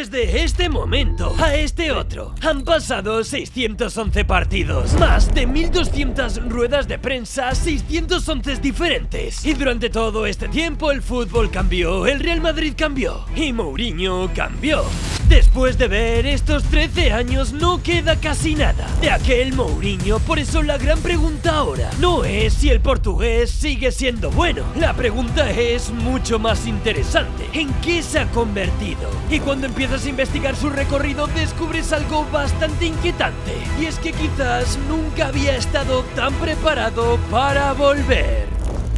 desde este momento a este otro han pasado 611 partidos, más de 1200 ruedas de prensa, 611 diferentes. Y durante todo este tiempo el fútbol cambió, el Real Madrid cambió y Mourinho cambió. Después de ver estos 13 años no queda casi nada de aquel Mourinho. Por eso la gran pregunta ahora no es si el portugués sigue siendo bueno. La pregunta es mucho más interesante: ¿en qué se ha convertido? Y cuando empiezas a investigar su recorrido descubres algo bastante inquietante, y es que quizás nunca había estado tan preparado para volver.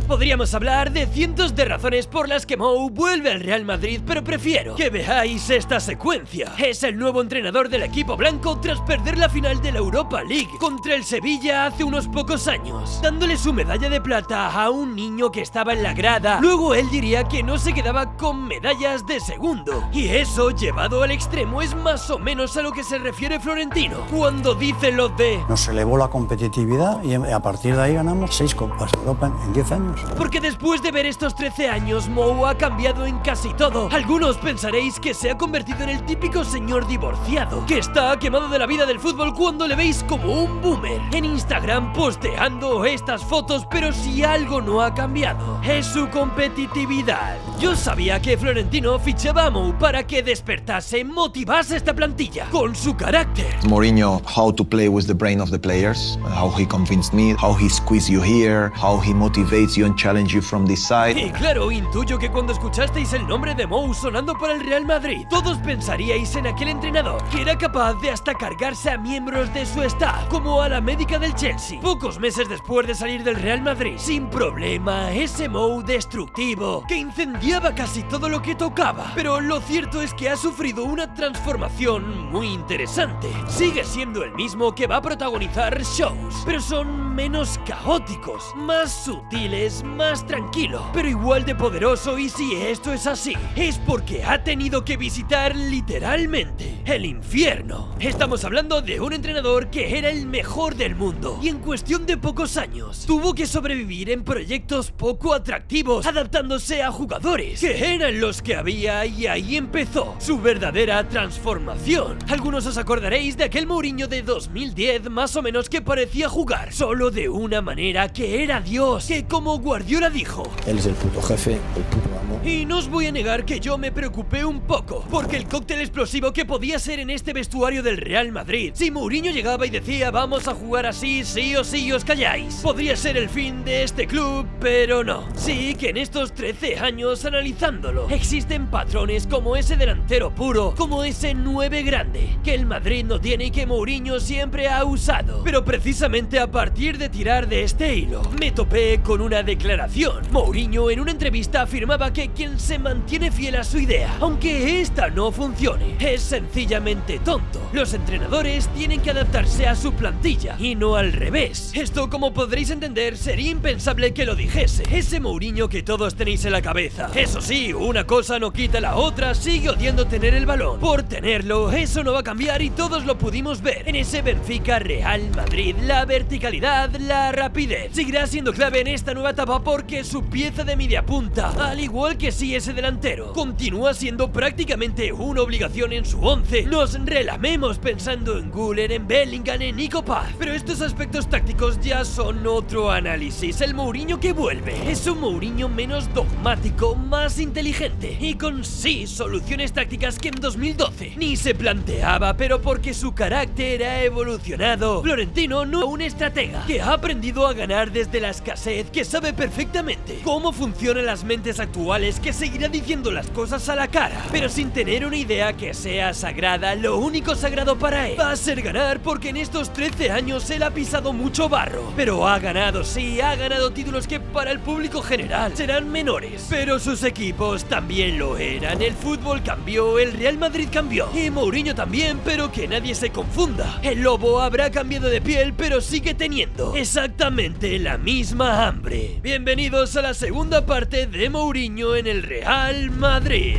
Podríamos hablar de cientos de razones por las que Mou vuelve al Real Madrid, pero prefiero que veáis esta secuencia. Es el nuevo entrenador del equipo blanco tras perder la final de la Europa League contra el Sevilla hace unos pocos años, dándole su medalla de plata a un niño que estaba en la grada. Luego él diría que no se quedaba con medallas de segundo, y eso llevado al extremo es más o menos a lo que se refiere Florentino cuando dice lo de: nos elevó la competitividad y a partir de ahí ganamos 6 Copas de Europa en 10 años. Porque después de ver estos 13 años, Mou ha cambiado en casi todo. Algunos pensaréis que se ha convertido en el típico señor divorciado que está quemado de la vida del fútbol cuando le veis como un boomer en Instagram posteando estas fotos, pero si algo no ha cambiado es su competitividad. Yo sabía que Florentino fichaba a Mou para que despertase, motivase esta plantilla con su carácter. Mourinho, how to play with the brain of the players, how he convinced me, how he squeezes you here, how he motivates you and challenge you from this side. Y claro, intuyo que cuando escuchasteis el nombre de Mou sonando por el Real Madrid, todos pensaríais en aquel entrenador que era capaz de hasta cargarse a miembros de su staff, como a la médica del Chelsea. Pocos meses después de salir del Real Madrid, sin problema, ese Mou destructivo que incendiaba casi todo lo que tocaba. Pero lo cierto es que ha sufrido una transformación muy interesante. Sigue siendo el mismo que va a protagonizar shows, pero son menos caóticos, más sutiles, más tranquilo, pero igual de poderoso. Y si esto es así, es porque ha tenido que visitar literalmente el infierno. Estamos hablando de un entrenador que era el mejor del mundo y en cuestión de pocos años tuvo que sobrevivir en proyectos poco atractivos, adaptándose a jugadores que eran los que había, y ahí empezó su verdadera transformación. Algunos os acordaréis de aquel Mourinho de 2010 más o menos, que parecía jugar solo de una manera, que era Dios, que como Guardiola dijo: Él es el puto jefe, el puto amo. Y no os voy a negar que yo me preocupé un poco, porque el cóctel explosivo que podía ser en este vestuario del Real Madrid, si Mourinho llegaba y decía vamos a jugar así, sí o sí, os calláis, podría ser el fin de este club, pero no. Sí que en estos 13 años analizándolo, existen patrones como ese delantero puro, como ese 9 grande, que el Madrid no tiene y que Mourinho siempre ha usado. Pero precisamente a partir de tirar de este hilo, me topé con una declaración. Mourinho en una entrevista afirmaba que quien se mantiene fiel a su idea, aunque esta no funcione, es sencillamente tonto. Los entrenadores tienen que adaptarse a su plantilla y no al revés. Esto, como podréis entender, sería impensable que lo dijese ese Mourinho que todos tenéis en la cabeza. Eso sí, una cosa no quita la otra, sigue odiando tener el balón. Por tenerlo, eso no va a cambiar y todos lo pudimos ver en ese Benfica Real Madrid. La verticalidad, la rapidez, seguirá siendo clave en esta nueva etapa, porque su pieza de media punta, al igual que si ese delantero, continúa siendo prácticamente una obligación en su 11. Nos relamemos pensando en Güler, en Bellingham, en Nico Paz, pero estos aspectos tácticos ya son otro análisis. El Mourinho que vuelve es un Mourinho menos dogmático, más inteligente y con sí soluciones tácticas que en 2012 ni se planteaba, pero porque su carácter ha evolucionado. Florentino no es un estratega que ha aprendido a ganar desde la escasez, que sabe perfectamente cómo funcionan las mentes actuales, que seguirá diciendo las cosas a la cara, pero sin tener una idea que sea sagrada. Lo único sagrado para él va a ser ganar, porque en estos 13 años él ha pisado mucho barro, pero ha ganado, sí, ha ganado títulos que para el público general serán menores, pero sus equipos también lo eran. El fútbol cambió, el Real Madrid cambió y Mourinho también, pero que nadie se confunda. El lobo habrá cambiado de piel, pero sigue teniendo exactamente la misma hambre. Bienvenidos a la segunda parte de Mourinho en el Real Madrid.